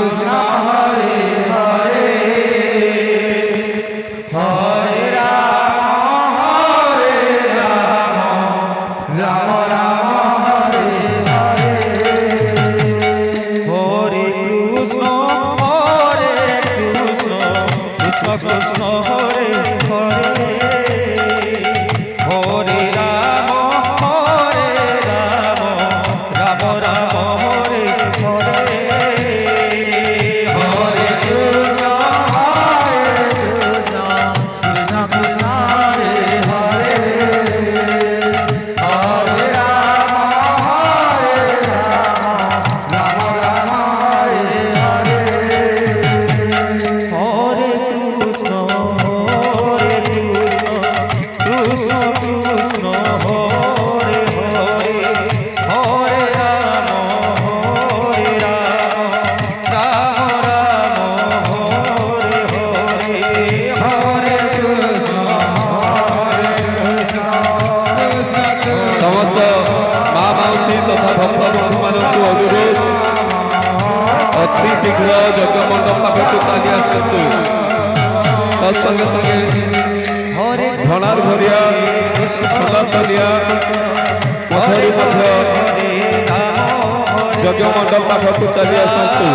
কৃষ্ণ হরে হরে হরে রাম রাম রাম হরে হরে হরে কৃষ্ণ কৃষ্ণ কৃষ্ণ হরে হরে হরে রাম রাম রাম হরে হরে হরে কৃষ্ণ কৃষ্ণ কৃষ্ণ হরে হরে হরে রাম রাম রাম হরে হরে হরে কৃষ্ণ কৃষ্ণ কৃষ্ণ হরে হরে হরে রাম রাম রাম হরে হরে হরে কৃষ্ণ समस्त माँ मौसी तथा भक्त बंधु मानक अनुरोध अति शीघ्र यज्ञ मंडप पाखक चली आसतु तत्संगे संगे हरे भणार भरिया सदासलिया मध्य यज्ञ मंडप पाखक चली आसतु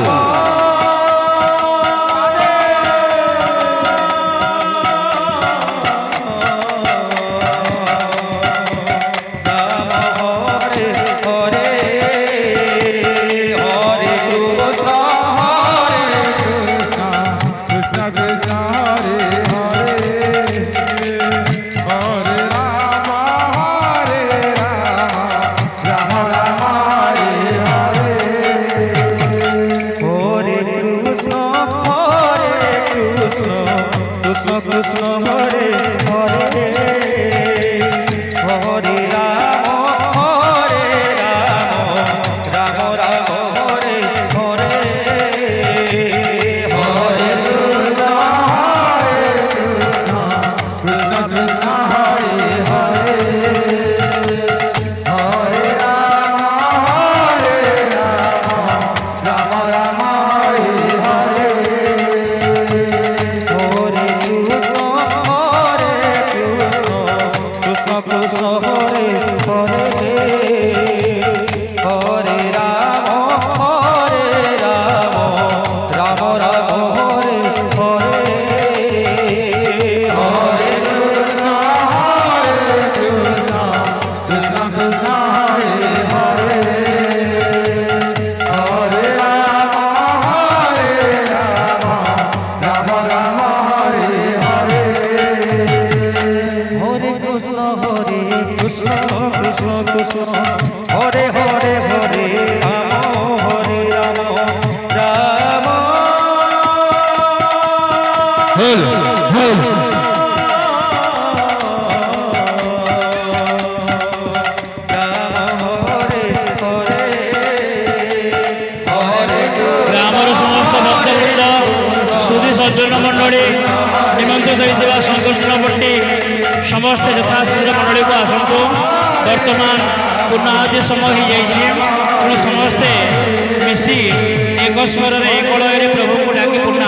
Krishna Krishna Hare Hare Hare Ram Ram Ram Hare Hare Hare Krishna Krishna Hare Hare Hare Ram Ram Ram Hare Hare Hare Krishna Krishna Hare Hare Hare Ram Ram Ram Hare Hare Hare Krishna Krishna Krishna Hare Hare Hare Ram Ram Ram Hare Hare Hare Krishna Krishna Krishna Hare Hare Hare Ram Ram hello hello Ram Hare Hare Hare grammar समस्त भक्तवृंद सुधी सज्जन मंडली निमंत्रित होता संकीर्तनपट्टी समस्त यथाशीघ्र मंडली को आसतु बर्तमान पूर्णाहुति समय हो जाइए समस्ते मिसी एक स्वर एक